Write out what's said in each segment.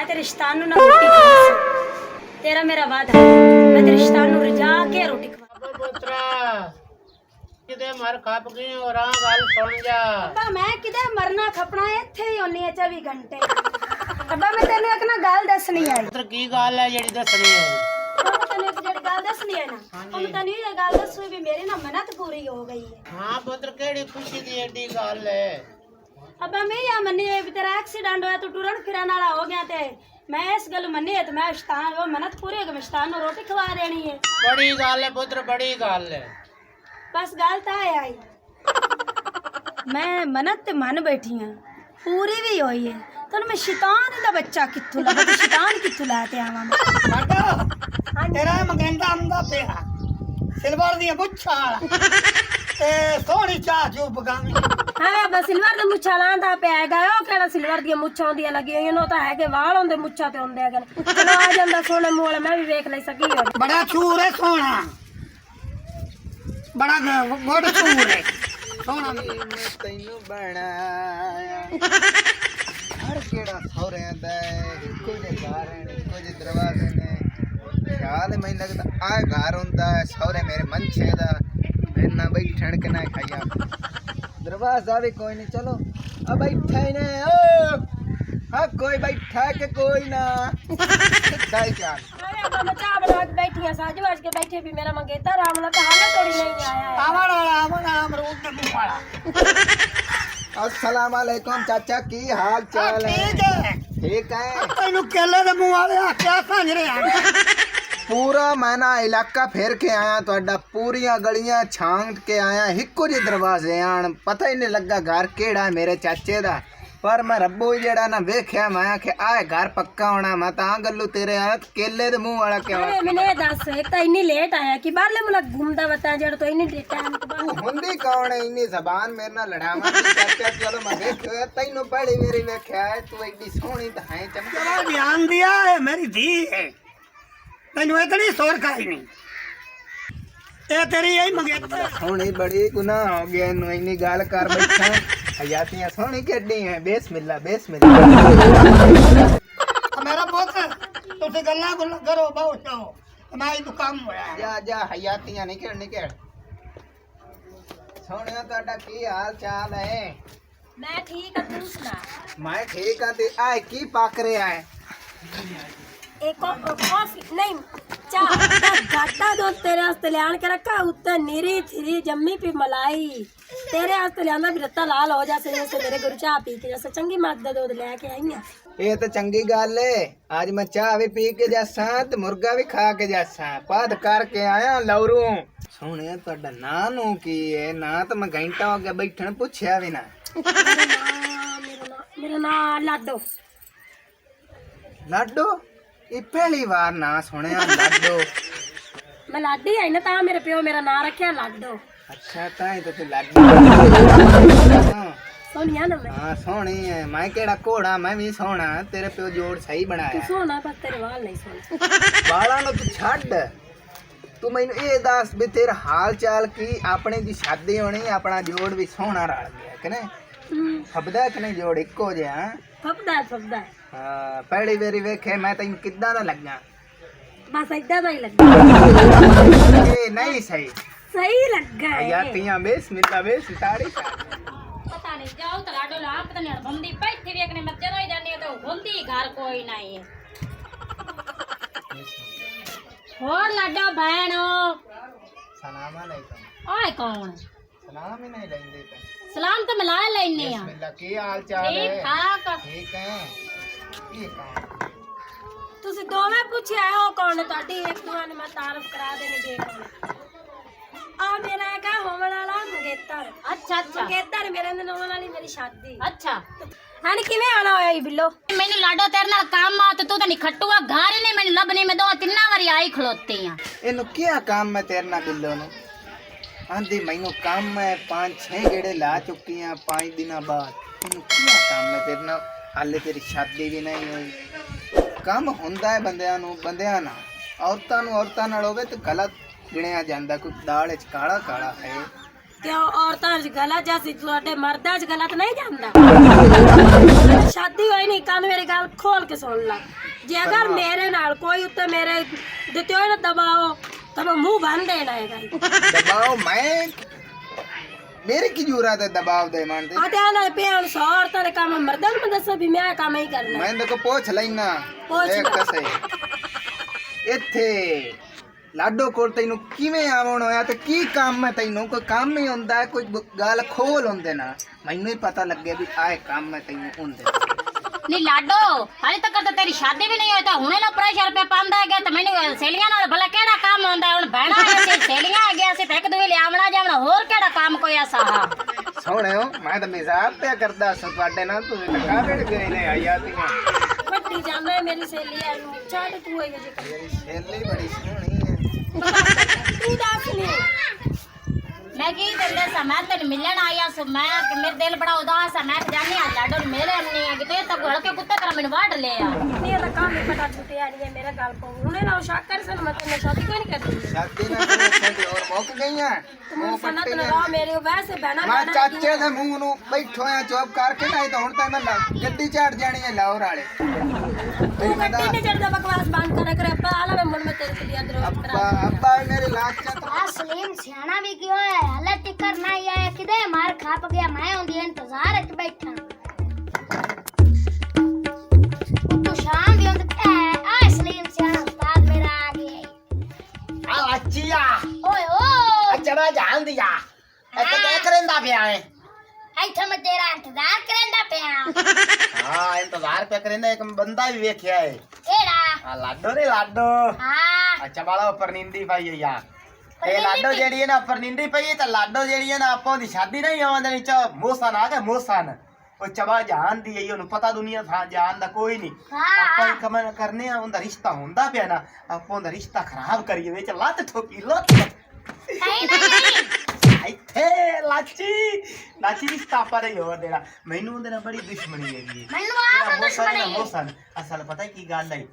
मैं तेरे रिश्तान नु ना रोटी खवा तेरा मेरा वादा है मैं तेरे रिश्तान नु रिजा के रोटी खवा पुत्रा किदे मर खप गई और आ गल सुन जा अब्बा मैं किदे मरना खपना इथे ही होनी है 24 घंटे अब्बा मैं तेने एक ना गल दसनी है पुत्र की गल है जेड़ी दसनी है तेने एक जेड़ी गल दसनी है ना हम तने ये गल दसू भी मेरी ना मेहनत पूरी हो गई है हां पुत्र केड़ी खुशी दी एडी गल है अब्बा मैं या मन्नी है तेरा एक्सीडेंट होया तू टुरन फिरन वाला हो गया ते मैं इस गल मन्नी है तो मैं शतान वो मेहनत पूरी हो गई मैं शतान नु रोटी खवा देनी है बड़ी गल है पुत्र बड़ी गल है बस गल ता है आई मैं मनत ते मन बैठी हां पूरी भी होई है तो मैं शैतान दा बच्चा कित्थों ला मैं शैतान कित्थों लाते आवां मैं तेरा मंगेंदा आंदा पिया सिल्वर दी मुच्छां वाला ते सोहनी चाह जो पकावी हां बस सिल्वर दी मुच्छां लांदा पिया हैगा ओ केड़ा सिल्वर दी मुच्छां होंदियां लगी होईयां नो तां है के वाल होंदे मुच्छां ते होंदे हैगे चलो आ जांदा सोने मुंह वाला मैं भी वेख ले सकी हो बड़ा छूर है सोना बड़ा गोड छूर है सोना तैनू बनाया हर केड़ा सौरे दा कुछ घर है कुछ दरवाजे ने ख्याल मैं लगदा आ घर हुंदा है सौरे मेरे मनछे दा मैं ना बैठण के ना खाया दरवाजा भी कोई नहीं चलो अब बैठा ही ने ओ हाँ कोई बैठा के कोई ना दाई क्या अरे अब मैं चाह बना के बैठी हां साज बाज के बैठे भी मेरा मंगेतर रामला तो हाले थोड़ी नहीं आया है आवाड़ा अमरूद के मुंह वाला अस्सलाम वालेकुम चाचा की हाल चाल है ठीक है ठीक है तैनू केले दे मुंह वाले क्या समझ रहे हैं पूरा मैना इलाका फेर के आया तो पूरिया गलियां छांट के आया हिको जी दरवाजे आन पता ही नहीं लगा घर केड़ा मेरे चाचे दा पर मैं रब्बो जेड़ा ना वेख्या मैं आखे आ घर पक्का होना मैं ता गल्लू तेरे हाथ केले दे मुंह वाला क्या अरे मैंने दस एक तो इन्नी लेट आया कि बाले मुला घूमदा बता जेड़ तो इन्नी टाइम के बाद हुंदी कौन है इन्नी जबान मेरे ना लड़ावा चाचा चलो मैं देखो तैनू पहली मेरी वेख्या है तू एडी सोहनी तो है चमका जरा ध्यान दिया है मेरी धी है तैनू इतनी सोर खाई नहीं ये तेरी यही मंगेतर सोहनी बड़ी गुनाह हो गया इन्नू इन्नी गाल कर बैठा हयातियां सोहनी केडी है बेस्मिल्ला मेरा पुत तुसी गल्ला करो बहुत जाओ मैं तो काम होया जा जा हयातियां निकल सोहनिया ਤੁਹਾਡਾ ਕੀ हाल चाल है मैं ठीक है तू सुना मैं ठीक हां ते आए की पाक रहा है एक कॉफी नहीं चाह घाटा दो तेरे वास्ते ले आन के रखा उत्ते नीरी थी जम्मी पी मलाई तेरे वास्ते ले आंदा भी रत्ता लाल हो जासे जैसे मेरे गुरु चाह पी के जैसे चंगी मत दे दूध लेके आई है ये तो चंगी गल है आज मैं चाह भी पी के जासा ते मुर्गा भी खा के जासा पाद करके आया लौरू सोहनिया ਤੁਹਾਡਾ ਨਾਂ ਨੂੰ ਕੀ ਹੈ ना तो मैं घंटा हो गया बैठन पूछया भी ना मेरा नाम लाडो लाडो ये पहली बार ना सुनया लाडो मैं लाडी आई ना ता मेरे प्यो मेरा नाम रखया लाडो अच्छा ताई तो तू लाडो सोनिया ना मैं हाँ सोहनी है मैं केड़ा घोड़ा मैं भी सोहना तेरे प्यो जोड़ सही तू बनाया सोना पर तेरे वाल नहीं सोना बाला नु तू छड़ तू मैनू ये दस भी तेरा हाल चाल की अपने दी शादी होनी अपना जोड़ भी सोहना रल गया कि नहीं फबदा कि नहीं जोड़ इको जिहा फबदा हाँ पहली बारी वेखे मैं तैनू किद्दां दा लगा बस इदा ही लगा ये नहीं सही सही लगा है हयातियां बेस ताड़ी पता नहीं जाओ तो लाडो ला पता नहीं बंदी बैठी देखने मत जरा ही जाने तो होंदी घर कोई नहीं है और लाडो बहनो सलाम अलैकुम ओए कौन सलाम ही नहीं लेंदे पे सलाम तो मिला लेने आ बिस्मिल्लाह की हाल चाल है ठीक ठाक ठीक है ये कौन ਤੁਸੀਂ ਦੋਵੇਂ ਪੁੱਛਿਆ ਹੋ ਕੌਣ ਤੁਹਾਡੀ ਇੱਕ ਦੂਜੇ ਨੂੰ ਮੈਂ ਤਾਰਫ ਕਰਾ ਦੇਣੀ ਦੇਖ ਆ ਮੇਰਾ ਹੈਗਾ ਹੋਣ ਵਾਲਾ ਮੰਗੇਤਰ ਅੱਛਾ ਮੰਗੇਤਰ ਮੇਰੇ ਨਾਲ ਹੋਣ ਵਾਲੀ ਮੇਰੀ ਸ਼ਾਦੀ ਅੱਛਾ ਹਾਂ ਕਿਵੇਂ ਆਣਾ ਹੋਇਆ ਈ ਬਿੱਲੋ ਮੈਨੂੰ ਲਾਡੋ ਤੇਰੇ ਨਾਲ ਕੰਮ ਆ ਤੇ ਤੂੰ ਤਾਂ ਨਹੀਂ ਖੱਟੂਆ ਘਰ ਨੇ ਮੈਨੂੰ ਲੱਭਣੇ ਮੈਂ ਦੋ ਤਿੰਨਾਂ ਵਾਰੀ ਆਈ ਖਲੋਤੀ ਆ ਇਹਨੂੰ ਕੀ ਕੰਮ ਹੈ ਤੇਰੇ ਨਾਲ ਬਿੱਲੋ ਨੂੰ ਆਂਦੀ ਮੈਨੂੰ ਕੰਮ ਹੈ 5-6 ਗੇੜੇ ਲਾ ਚੁੱਕੀਆਂ 5 ਦਿਨਾਂ ਬਾਅਦ ਇਹਨੂੰ ਕੀ ਕੰਮ ਹੈ ਤੇਰੇ ਨਾਲ ਹਾਲੇ ਤੇਰੀ ਸ਼ਾਦੀ ਵੀ ਨਹੀਂ ਹੋਈ ਕੰਮ ਹੁੰਦਾ ਹੈ ਬੰਦਿਆਂ ਨਾਲ ਔਰਤਾਂ ਨਾਲ ਹੋਵੇ ਤੇ ਗਲਤ ਗਿਣਿਆ ਜਾਂਦਾ ਕੋਈ ਦਾਲ ਵਿੱਚ ਕਾਲਾ ਹੈ क्यों औरतां च गलत जैसी तुहाडे मर्दां च गलत नहीं जांदा शादी होई नहीं कान मेरी गल खोल के सुन ला जे अगर मेरे नाल कोई उत्ते मेरे दित्ते होए ना दबाओ तो मैं मुंह बंद देना है दबाओ मैं मेरे की जरूरत है दबाव दे मानते आते आना पे हम सौ औरतां ने काम मर्दां में दसो भी मैं काम ही करना मैं तो पूछ लेना पूछ एक ला। कसे इत्थे लाडो कोल तैनू किवें आवन होया ते की काम है तैनू कोई काम ही हुंदा है कोई गल खोल हुंदे ना मैनू ही पता लगे भी आए काम है तैनू हुंदे नी लाडो हाले तक तो तेरी शादी भी नहीं हुई तो हुणे ना प्रेशर पे पांदा है तो मैनू सहेलियां नाल भला केड़ा काम हुंदा है हुण बहना है ते सहेलियां आ गया सी ते एक दूजे ले आवना जावना होर केड़ा काम कोई ऐसा हा सोहणे हो मैं तो मजाक पे करदा सो तुहाडे नाल तुसीं तो कावेड़ गए ने आई आतीयां पट्टी जाना है मेरी सहेली है छाड़ तू है जे मेरी सहेली बड़ी सोहनी है तू दस नहीं मैं की तेरे से मैं तेन मिलन आया सो मैं कि मेरे दिल बड़ा उदास है मैं जानी आ लाडो मेरे अन्नी है कि ते तक हड़के कुत्ते तरह मैंने वाड़ ले आ नहीं तो काम ही पटा छुटे आ रही है मेरा गाल को हुने ना शक कर सन मैं तेरे शादी क्यों नहीं करती शादी ना करो और मुक गईयां तुम सनत लगा मेरे वैसे बहना मैं चाचे दे मुंह नु बैठो आ चुप करके नहीं तो हुण तां मैं गड्डी चढ़ जानी है लाहौर वाले तू गड्डी ने चढ़दा बकवास बंद कर करे अब्बा आला मैं मन में तेरे लिए अंदर अब्बा अब्बा मेरे लाख चा आ सलीम सियाना भी क्यों है हले टिकर नहीं आया किदे मार खाप गया मैं उंदी इंतजार च बैठा तू शाम भी उंद आ सलीम सियाना उस्ताद मेरा आ गया आ अच्छिया ओए ओ चला जान दिया एक देख रंदा पिया है ऐठा मैं तेरा इंतजार करंदा पिया हां इंतजार पे करेंदा एक बंदा भी वेख्या है एड़ा आ लाडो रे लाडो हां अच्छा बाला ऊपर नींदी पाई है यार ए लाडो जेड़ी है ना ऊपर नींदी पई है तो लाडो जेड़ी है ना आपो दी शादी नहीं होवन देनी च मोसन आ गए मोसन ओ चबा जान दी है ओनु पता दुनिया था जान दा कोई नहीं हाँ। आपा कमन करने आ उंदा रिश्ता हुंदा पिया ना आपो उंदा रिश्ता खराब करिए विच लत ठोकी लत नहीं नहीं ਇੱਥੇ ਲਾਚੀ ਰਿਸ਼ਤਾ ਪਰ ਹੀ ਹੋ ਦੇਣਾ ਮੈਨੂੰ ਉਹਦੇ ਨਾਲ ਬੜੀ ਦੁਸ਼ਮਣੀ ਹੈਗੀ ਮੈਨੂੰ ਆਪ ਦੁਸ਼ਮਣੀ ਹੈ ਮੋਸਨ ਅਸਲ ਪਤਾ ਕੀ ਗੱਲ ਹੈ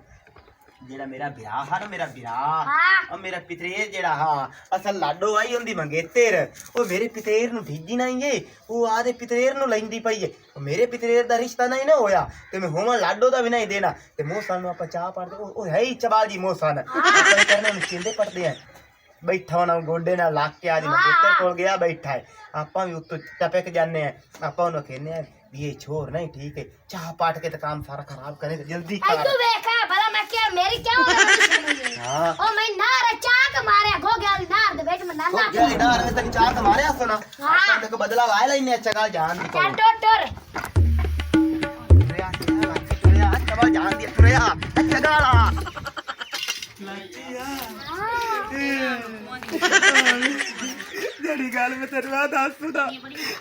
ਜਿਹੜਾ ਮੇਰਾ ਵਿਆਹ ਹੈ ਨਾ ਮੇਰਾ ਵਿਆਹ ਹਾਂ। ਉਹ ਮੇਰਾ ਪਿਤਰੇਰ ਜਿਹੜਾ ਹਾਂ ਅਸਲ ਲਾਡੋ ਆਈ ਹੁੰਦੀ ਮੰਗੇਤਰ ਉਹ ਮੇਰੇ ਪਿਤਰੇਰ ਨੂੰ ਭੇਜੀ ਨਹੀਂ ਏ ਉਹ ਆਦੇ ਪਿਤਰੇਰ ਨੂੰ ਲੈਂਦੀ ਪਈ ਏ ਉਹ ਮੇਰੇ ਪਿਤਰੇਰ ਦਾ ਰਿਸ਼ਤਾ ਨਹੀਂ ਨਾ ਹੋਇਆ ਤੇ ਮੈਂ ਹੋਵਾਂ ਲਾਡੋ ਦਾ ਵੀ ਨਹੀਂ ਦੇਣਾ ਤੇ ਮੋਸਨ ਨੂੰ ਆਪਾਂ ਚਾਹ ਪੜਦੇ ਉਹ ਹੈ ਹੀ ਚਬਾਲ ਜੀ ਮੋਸਨ ਆਪਾਂ ਕਰਨੇ ਨੂੰ ਚਿੰਦੇ ਪੜਦੇ ਆ बैठा होना गोडे ना लाग के आज मंगेतर कोल गया बैठा है आपा भी उत्तो टपक जाने हैं आपा उन्हें कहने हैं ये छोर नहीं ठीक है चाह पाट के तो काम सारा खराब करे तो जल्दी आई कर तू देखा भला मैं क्या मेरी क्या हो गई हां ओ मैं नार चाक मारे गो गया नार दे बेट में तो नाना क्या इधर है तक चाह मारे सुना हाँ। आपा देखो बदलाव आया लेने अच्छा गाल जान दी क्या टोर टोर तुरे आ चबा जान दिया तुरे आ अच्छा गाला ਜਿਹੜੀ ਗੱਲ ਮੈਂ ਤੈਨੂੰ ਆ ਦੱਸਦਾ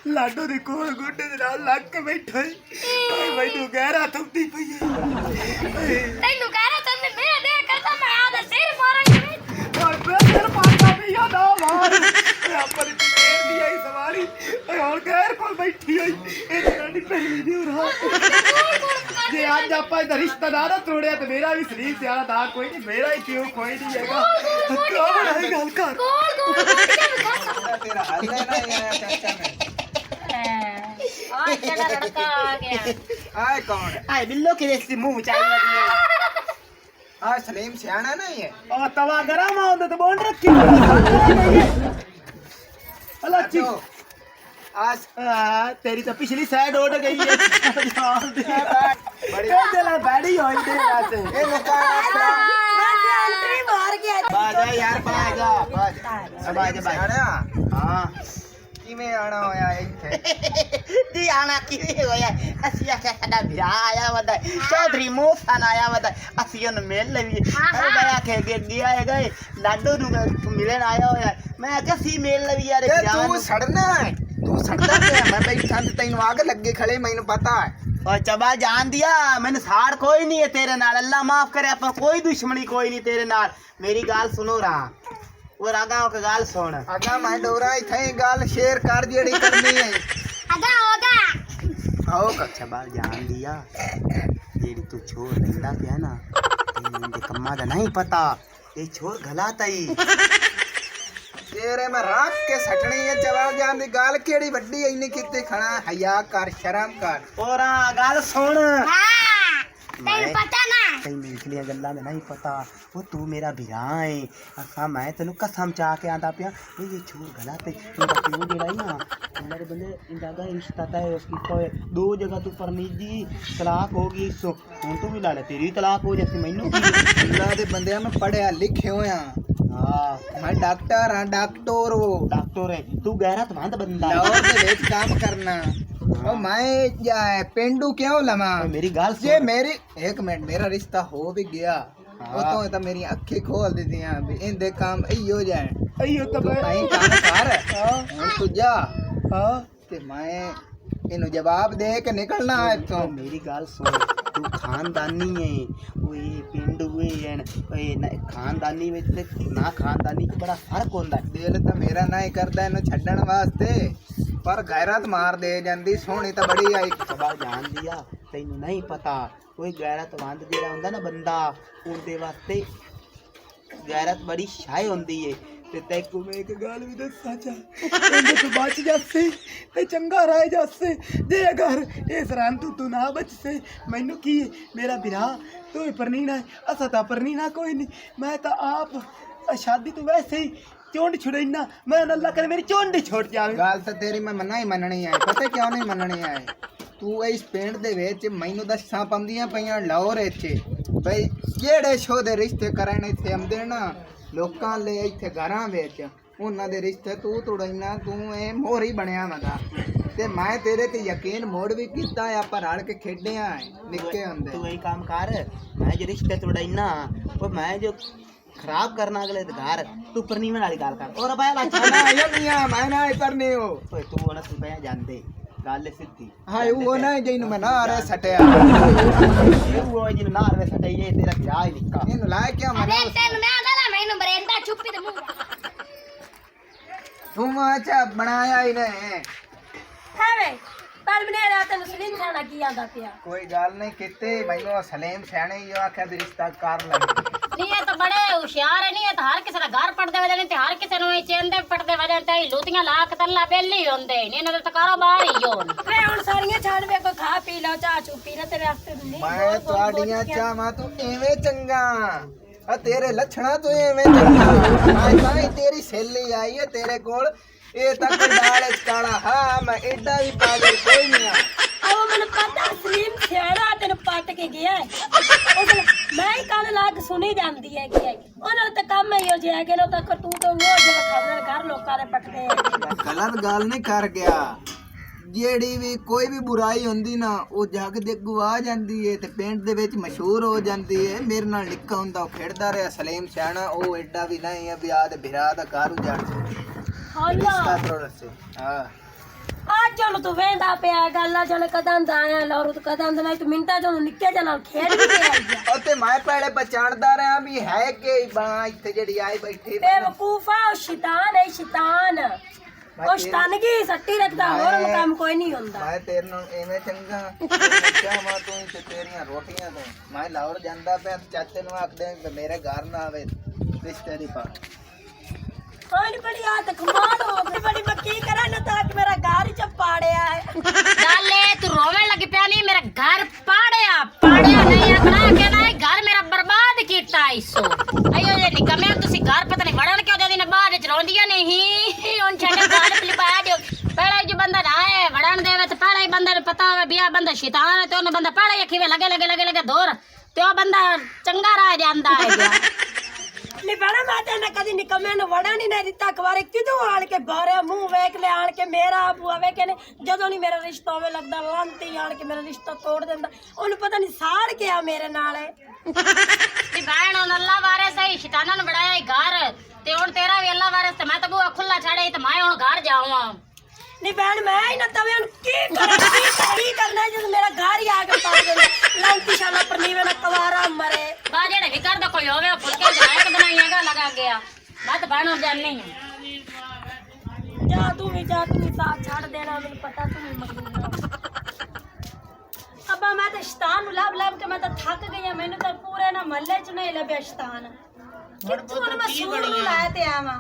ਲਾਡੋ ਦੇ ਕੋਲ ਗੋਡੇ ਦੇ ਨਾਲ ਲੱਗ ਕੇ ਬੈਠਾ ਓਏ ਮੈਨੂੰ ਗਹਿਰਾ ਥੁੱਕਦੀ ਪਈ ਤੈਨੂੰ ਕਹਿ ਰਿਹਾ ਤੈਨੂੰ ਮੈਂ ਦੇ ਕਰਦਾ ਮੈਂ ਆਦਾ ਸਿਰ ਮਾਰਾਂਗੀ ਓਏ ਬੇਦਰ ਪਾਤਾ ਪਈਆ ਨਾ ਮਾਰ ਓਏ ਆਪਾਂ ਦੀ ਪੇੜ ਦੀ ਆਈ ਸਵਾਰੀ ਓਏ ਹੁਣ ਗਹਿਰ ਕੋਲ ਬੈਠੀ ਹੋਈ ਇਹਦੇ ਨਾਲ ਨਹੀਂ ਪਹਿਲੀ ਦੀ ਉਰਾ ਜੇ ਅੱਜ ਆਪਾਂ ਇਹਦਾ ਰਿਸ਼ਤਾ ਨਾ ਤੋੜਿਆ ਤੇ ਮੇਰਾ ਵੀ ਸਰੀਰ ਸਿਆਣਾ ਦਾ ਕੋਈ ਨਹੀਂ ਮੇਰਾ ਹੀ ਪਿਓ ਕੋਈ ਨਹੀਂ ਹੈਗਾ ਕੌਣ ਹੈ ਗੱਲ ਕਰ ਗੋਲ ਗੋਲ ਗੋਲ तेरा हाल है ना ये चाचा में आ चला लड़का आ गया आए कौन है आए बिल्लो के जैसी मुंह चाहिए दिए आ सलीम सियाना नहीं है और तवा गरम हो तो बोल रखी अलाची तो आज तेरी तो पिछली साइड उड़ गई है बड़ी चला बैठी होई दे वैसे ये लुका एंट्री मार गया बाजा यार बाजा बाजा बाजा सियाना हां किवें आना होया इत्थे दी आना किवे होया ਅਸੀਂ ਆਖਿਆ ਸਾਡਾ ਵਿਆਹ ਆਇਆ ਵਦਾ ਚੌਧਰੀ ਮੋਹਨ ਆਇਆ ਵਦਾ ਅਸੀਂ ਉਹਨੂੰ ਮਿਲ ਲਈਏ ਅਰੇ ਮੈਂ ਆਖਿਆ ਕਿ ਗਿਆ ਹੈਗਾ ਲਾਡੋ ਨੂੰ ਮਿਲਣ ਆਇਆ ਹੋਇਆ ਮੈਂ ਆਖਿਆ ਸੀ ਮਿਲ ਲਵੀ ਯਾਰ ते तू सड़ना है तू सड़दा पे मैं बैठा ते तैनू आग लगे खड़े मैनू पता है और चबा जान दिया मैंने साड़ कोई नहीं है तेरे नाल अल्लाह माफ करे अपन कोई दुश्मनी कोई नहीं तेरे नाल मेरी गाल सुनो रहा वो रागा के गाल सुन आगा मैं डोरा इथे गाल शेर कर जेड़ी करनी है आगा होगा आओ का चबा जान दिया जेड़ी तू छोड़ लेंदा पिया ना तेरे कम्मा दा नहीं पता ये छोड़ गलत आई ਤੇਰੇ ਮੈਂ ਰੱਖ ਕੇ ਸੱਟਣੀ ਹੈ ਚਵਾ ਜਾਣ ਦੀ ਗੱਲ ਕਿਹੜੀ ਵੱਡੀ ਇੰਨੀ ਕਿਤੇ ਖਣਾ ਹਯਾ ਕਰ ਸ਼ਰਮ ਕਰ ਹੋਰਾ ਗੱਲ ਸੁਣ ਤੈਨੂੰ ਪਤਾ ਨਾ ਤੈਨੂੰ ਨਿਕਲੀਆਂ ਗੱਲਾਂ ਦਾ ਨਹੀਂ ਪਤਾ ਉਹ ਤੂੰ ਮੇਰਾ ਵੀਰਾ ਏ ਅਸਾਂ ਮੈਂ ਤੈਨੂੰ ਕਸਮ ਚਾ ਕੇ ਆਂਦਾ ਪਿਆ ਇਹ ਛੂਰ ਗਲਤ ਹੈ ਇਹਦਾ ਪਿਓ ਜਿਹੜਾ ਹੀ ਨਾ ਮੇਰੇ ਬੰਦੇ ਇੰਦਾ ਦਾ ਰਿਸ਼ਤਾ ਤਾਂ ਹੈ ਉਸकी ਕੋਈ ਦੋ ਜਗ੍ਹਾ ਤੂੰ ਪਰਨੀਜੀ ਤਲਾਕ ਹੋ ਗਈ ਸੋ ਹੁਣ ਤੂੰ ਵੀ ਲਾ ਲੈ ਤੇਰੀ ਤਲਾਕ ਹੋ ਜਾਸੀ ਮੈਨੂੰ ਅੱਲਾ ਦੇ ਬੰਦਿਆਂ ਮੈਂ ਪੜਿਆ ਲਿਖਿਆ ਹੋਇਆ ਹਾਂ ਮੈਂ ਡਾਕਟਰ ਹਾਂ ਡਾਕਟਰ ਉਹ ਡਾਕਟਰ ਹੈ ਤੂੰ ਗੈਰਤਮੰਦ ਬੰਦਾ ਲਾਹੌਰ ਦੇ ਵਿੱਚ ਕੰਮ ਕਰਨਾ ਉਹ ਮੈਂ ਪਿੰਡੂ ਕਿਉਂ ਲਵਾਂ ਮੇਰੀ ਗੱਲ ਜੇ ਸੁਣ ਮੇਰੀ ਇੱਕ ਮਿੰਟ ਮੇਰਾ ਰਿਸ਼ਤਾ ਹੋ ਵੀ ਗਿਆ ਉਹ ਤੋਂ ਤਾਂ ਮੇਰੀਆਂ ਅੱਖੀਂ ਖੋਲ ਦਿੱਤੀਆਂ ਵੀ ਇਹਦੇ ਕੰਮ ਇਹੋ ਜਾਣ ਅਈਓ ਤਾਂ ਤੂੰ ਮੈਂ ਐਂ ਕੰਮ ਕਰ ਹੁਣ ਤੂੰ ਜਾ ਹਾਂ ਤੇ ਮੈਂ ਇਹਨੂੰ ਜਵਾਬ ਦੇ ਕੇ ਨਿਕਲਣਾ ਇੱਥੋਂ ਮੇਰੀ ਗੱਲ ਸੁਣ ਤੂੰ ਖਾਨਦਾਨੀ ਹੈ ਉਹ ਇਹ ਪਿੰਡ ਹੋਏ ਹਨ ਇਹ ਖਾਨਦਾਨੀ ਵਿੱਚ ਤੇ ਨਾ ਖਾਨਦਾਨੀ ਚ ਬੜਾ ਫਰਕ ਹੁੰਦਾ ਹੈ। ਦਿਲ ਤਾਂ ਮੇਰਾ ਨਾ ਹੀ ਕਰਦਾ ਇਹਨੂੰ ਛੱਡਣ ਵਾਸਤੇ ਪਰ ਗੈਰਤ ਮਾਰ ਦੇ ਜਾਂਦੀ ਸੋਹਣੀ ਤਾਂ ਬੜੀ ਆਈ ਸਭਾ ਜਾਣਦੀ ਆ ਤੈਨੂੰ ਨਹੀਂ ਪਤਾ ਕੋਈ ਗੈਰਤਮੰਦ ਜਿਹੜਾ ਹੁੰਦਾ ਨਾ ਬੰਦਾ ਉਹਦੇ ਵਾਸਤੇ ਗੈਰਤ ਬੜੀ ਸ਼ਾਇ ਹੁੰਦੀ ਏ ਤੇ ਤੈਨੂੰ ਮੈਂ ਇੱਕ ਗੱਲ ਵੀ ਦੱਸਾਂ ਚਾ ਇਹਦੇ ਤੋਂ ਬਚ ਜਾਸੇ ਤੇ ਚੰਗਾ ਰਹਿ ਜਾਸੇ ਜੇ ਅਗਰ ਇਸ ਰੰਤ ਤੂੰ ਨਾ ਬਚਸੇ ਮੈਨੂੰ ਕੀ ਮੇਰਾ ਵੀਰਾ ਤੂੰ ਹੀ ਪਰਨੀਨਾ ਅਸਾਂ ਤਾਂ ਪਰਨੀਨਾ ਕੋਈ ਨਹੀਂ ਮੈਂ ਤਾਂ ਆਪ ਸ਼ਾਦੀ ਤੋਂ ਵੈਸੇ ਹੀ ਚੁੰਡ ਛੁੜੈਨਾ ਮੈਂ ਅੱਲਾ ਕਰੇ ਮੇਰੀ ਚੁੰਡ ਹੀ ਛੁੱਟ ਜਾਵੇ ਗੱਲ ਤਾਂ ਤੇਰੀ ਮੈਂ ਮੰਨਾ ਹੀ ਮੰਨਣੀ ਆਏ ਪਤਾ ਕਿਉਂ ਨਹੀਂ ਮੰਨਣੀ ਆਏ ਤੂੰ ਇਸ ਪਿੰਡ ਦੇ ਵਿੱਚ ਮੈਨੂੰ ਦੱਸਾਂ ਪਾਉਂਦੀਆਂ ਪਈਆਂ ਲਾਹੌਰ ਇੱਥੇ ਬਈ ਜਿਹੜੇ ਸ਼ੋ ਦੇ ਰਿਸ਼ਤੇ ਕਰਨ ਇੱਥੇ ਆਉਂਦੇ ਨਾ ਲੋਕਾਂ ਲਈ ਇੱਥੇ ਘਰਾਂ ਵਿੱਚ ਉਹਨਾਂ ਦੇ ਰਿਸ਼ਤੇ ਤੂੰ ਤੋੜਨਾ ਤੂੰ ਇਹ ਮੋਹਰੀ ਬਣਿਆ ਮਗਾ ਤੇ ਮੈਂ ਤੇਰੇ ਤੇ ਯਕੀਨ ਮੋੜ ਵੀ ਕੀਤਾ ਆਪਾਂ ਰਲ ਕੇ ਖੇਡਿਆ ਨਿੱਕੇ ਹੁੰਦੇ ਤੂੰ ਇਹ ਕੰਮ ਕਰ ਮੈਂ ਜੋ ਰਿਸ਼ਤੇ ਤੋੜਾਈਨਾ ਉਹ ਮੈਂ ਜੋ ਖਰਾਬ ਕਰਨਾ ਅਗਲੇ ਦੇ ਘਰ ਤੂੰ ਪਰਨੀਵਨ ਵਾਲੀ ਗੱਲ ਕਰ ਔਰ ਬਾਇਆ ਬਾਛਾ ਨਾ ਇਹ ਮੀਆਂ ਮੈਂ ਨਾ ਕਰਨੇ ਹੋ ਓਏ ਤੂੰ ਉਹਨਾਂ ਰੁਪਏ ਜਾਂਦੇ ਗੱਲ ਸਿੱਧੀ ਹਾਂ ਉਹ ਨਾ ਜਿਹਨੂੰ ਮੈਂ ਨਾ ਰੇ ਸਟਿਆ ਉਹ ਜਿਹਨੂੰ ਨਾ ਰਵੇ ਸਟਾਈਏ ਤੇਰਾ ਵਿਆਹ ਹੀ ਨਿੱਕਾ ਇਹਨੂੰ ਲਾਇ ਕਿਆ ਅਰੇ ਮਨਾ ਤੈਨੂੰ ਮੈਂ ਆਂਦਾ ਮੈਨੂੰ ਬਰੇਂਦਾ ਚੁੱਪੀ ਤੇ ਮੂੰਹ ਤੂੰ ਅੱਛਾ ਬਣਾਇਆ ਹੀ ਨੇ ਹੈ ਵੇ ਪਰ ਮਨੇ ਰਾਤ ਨੂੰ ਸਲੀਮ ਖਾਣਾ ਕੀ ਆਂਦਾ ਪਿਆ ਕੋਈ ਗੱਲ ਨਹੀਂ ਕਿਤੇ ਮੈਨੂੰ ਸਲੀਮ ਸਿਆਣੇ ਹੀ ਆਖਿਆ ਵੀ ਰਿਸ਼ਤਾ ਕਰ ਲੈ ਨਹੀਂ ਇਹ ਤਾਂ ਬੜੇ ਹੁਸ਼ਿਆਰ ਹੈ ਨਹੀਂ ਇਹ ਤਾਂ ਹਰ ਕਿਸੇ ਦਾ ਘਰ ਪੜਦੇ ਵਜੇ ਤੇ ਹਰ ਕਿਸੇ ਨੂੰ ਇਹ ਚੇਂਦੇ ਪੜਦੇ ਵਜੇ ਤੇ ਲੂਤੀਆਂ ਲਾਖ ਤੱਲਾ ਬੇਲੀ ਹੁੰਦੇ ਨੇ ਇਹਨਾਂ ਦਾ ਤਾਂ ਕਾਰੋਬਾਰ ਹੀ ਹੋਣ ਵੇ ਹੁਣ ਸਾਰੀਆਂ ਛੱਡ ਵੇ ਕੋਈ ਖਾ ਪੀ ਲਓ ਚਾਹ ਚੂ ਪੀ ਲੈ ਤੇਰੇ ਵਾਸਤੇ ਨਹੀਂ ਮੈਂ ਤੁਹਾਡੀਆਂ ਚਾਹਾਂ ਤੂੰ ਐਵੇਂ ਚੰਗਾ ਆ ਤੇਰੇ ਲੱਛਣਾ ਤੂੰ ਐਵੇਂ ਚੰਗਾ ਮੈਂ ਤਾਂ ਹੀ ਤੇਰੀ ਸਹੇਲੀ ਆਈ ਹੈ ਤੇਰੇ ਕੋਲ ਇਹ ਤਾਂ ਡਾਲੇ ਕਾਲਾ ਹਾਂ ਮੈਂ ਐਡਾ ਵੀ ਪਾਗਲ ਕੋਈ ਨਹੀਂ ਆ ਉਹ ਮੈਨੂੰ ਪਤਾ ਸਲੀਮ ਸਿਆਣਾ ਤੈਨੂੰ ਪੱਟ ਕੇ ਗਿਆ ਹੈ। ਮੈਂ ਹੀ ਕੰਨ ਲਾ ਕੇ ਸੁਣੀ ਜਾਂਦੀ ਹੈ ਕਿ ਉਹਨਾਂ ਤਾਂ ਕੰਮ ਹੀ ਹੋ ਜਿਆ ਕਿ ਲੋ ਤਾਂ ਤੂੰ ਤਾਂ ਉਹ ਜਿਹੜਾ ਖਾਂਦੇ ਘਰ ਲੋਕਾਂ ਦੇ ਪੱਟਦੇ ਆ ਗਲਤ ਗੱਲ ਨਹੀਂ ਕਰ ਗਿਆ ਜਿਹੜੀ ਵੀ ਕੋਈ ਵੀ ਬੁਰਾਈ ਹੁੰਦੀ ਨਾ ਉਹ ਜੱਗ ਦੇ ਅੱਗੋਂ ਆ ਜਾਂਦੀ ਏ ਤੇ ਪਿੰਡ ਦੇ ਵਿੱਚ ਮਸ਼ਹੂਰ ਹੋ ਜਾਂਦੀ ਏ ਮੇਰੇ ਨਾਲ ਨਿੱਕਾ ਹੁੰਦਾ ਉਹ ਖੇਡਦਾ ਰਿਹਾ ਸਲੀਮ ਸਿਆਣਾ ਉਹ ਐਡਾ ਵੀ ਨਹੀਂ ਹੈ ਵੀ ਆਹ ਦੇ ਬਿਰਾ ਦਾ ਘਰ ਉਜਾੜ ਹੱਲਾ ਥੋੜਾ ਸੇ ਹਾਂ ਅੱਜ ਹੁਣ ਤੂੰ ਵੇਂਦਾ ਪਿਆ ਗੱਲਾਂ ਚਲ ਕਦਾਂ ਦਾ ਆਇਆ ਲੋਰੂ ਤੂੰ ਕਦਾਂ ਦਾ ਨਹੀਂ ਤੂੰ ਮਿੰਟਾਂ ਚੋਂ ਨਿੱਕੇ ਜਿਹਾ ਨਾਲ ਖੇਡ ਵੀ ਕੇ ਆਈ ਆ ਉਹ ਤੇ ਮੈਂ ਪਹਿਲੇ ਪਛਾਣਦਾ ਰਿਹਾ ਵੀ ਹੈ ਕਿ ਬਾ ਇੱਥੇ ਜਿਹੜੀ ਆਈ ਬੈਠੀ ਬੇਵਕੂਫਾ ਉਹ ਸ਼ੈਤਾਨ ਹੈ ਸ਼ੈਤਾਨ ਉਹ ਸ਼ੈਤਾਨਗੀ ਸੱਟੀ ਰੱਖਦਾ ਹੋਰ ਉਹਨੂੰ ਕੰਮ ਕੋਈ ਨਹੀਂ ਹੁੰਦਾ ਮੈਂ ਤੇਰੇ ਨਾਲ ਐਵੇਂ ਚੰਗਾ ਚਾਹਾਂ ਤੂੰ ਤੇ ਤੇਰੀਆਂ ਰੋਟੀਆਂ ਤੋਂ ਮੈਂ ਲਾਹੌਰ ਜਾਂਦਾ ਪਿਆ ਚਾਚੇ ਨੂੰ ਆਖਦੇ ਵੀ ਮੇਰੇ ਘਰ ਨਾ ਆਵੇ ਰਿਸ਼ਤੇ ਦੀ ਪਾ ਕੋਈ ਬੜੀ ਆ ਤੇ ਕਮਾਲ ਹੋ ਗਈ ਬੜੀ ਮੈਂ ਕੀ ਕਰਾਂ ਨਾ ਤਾਂ ਕਿ ਮੇਰਾ ਘਰ ਹੀ ਚਪਾੜਿਆ ਹੈ डाले तू रोवे लगी पिया नहीं मेरा घर पाड़िया नहीं आखना कि ना घर मेरा बर्बाद कीता इसो अयो ये निकमे तुसी घर पता नहीं वड़न क्यों दे ने बाद च रोंदिया नहीं उन छड़े घर पली पाया जो पहले जो बंदा राए वड़न देवे तो पहले ही बंदे ने पता होवे बिया बंदा शैतान है तो बंदा पहले ही खीवे लगे दूर तो बंदा चंगा रह जांदा है ਨੀ ਬੜਾ ਮੈਂ ਤੇ ਕਦੀ ਨਿਕਮੇ ਨੂੰ ਵੜਾ ਨਹੀਂ ਦਿੱਤਾ ਕਵਾਰੇ ਕਿਦੋਂ ਆਣ ਕੇ ਬਾਰੇ ਮੂੰਹ ਵੇਖ ਲੈ ਆਣ ਕੇ ਮੇਰਾ ਆਪੂ ਆਵੇ ਕਿ ਜਦੋਂ ਨਹੀਂ ਮੇਰਾ ਰਿਸ਼ਤਾ ਹੋਵੇ ਲੱਗਦਾ ਲਾਂਤੀ ਆਣ ਕੇ ਮੇਰਾ ਰਿਸ਼ਤਾ ਤੋੜ ਦਿੰਦਾ ਉਹਨੂੰ ਪਤਾ ਨਹੀਂ ਸਾੜ ਕੇ ਆ ਮੇਰੇ ਨਾਲ ती बहन उन अल्लाह वारे सही शैताना ने बनाया है घर ते हुन तेरा भी अल्लाह वारे ते मैं तो बुआ खुला छाड़े ते मैं हुन घर जाऊं ਨੀ ਭੈਣ ਮੈਂ ਹੀ ਨਾ ਤਵੇ ਹੁਣ ਕੀ ਕਰਨਾ ਜਦੋਂ ਮੇਰਾ ਘਰ ਹੀ ਆ ਕੇ ਪਾ ਦੇ ਲਾਂਤੀ ਸ਼ਾਲਾ ਪਰਨੀਵੇ ਨਾ ਕਵਾਰਾ ਮਰੇ बा जेड़े भी कर दो कोई होवे फुलके बनाए के बनाईएगा लगा गया मैं तो बहन और जान नहीं ਜਾ ਤੂੰ ਵੀ ਸਾਥ ਛੱਡ ਦੇਣਾ ਮੈਨੂੰ ਪਤਾ ਤੂੰ ਵੀ ਮਗਰੂਰ ਅੱਬਾ ਮੈਂ ਤਾਂ ਸ਼ੈਤਾਨ ਨੂੰ ਲੱਭ ਕੇ ਮੈਂ ਤਾਂ ਥੱਕ ਗਈ ਆ ਮੈਨੂੰ ਤਾਂ ਪੂਰੇ ਨਾ ਮਹੱਲੇ 'ਚ ਨਹੀਂ ਲੱਭਿਆ ਸ਼ੈਤਾਨ ਕਿੱਥੋਂ ਮੈਂ ਸੂਰ ਨੂੰ ਲਾਇਆ ਤੇ ਆਵਾਂ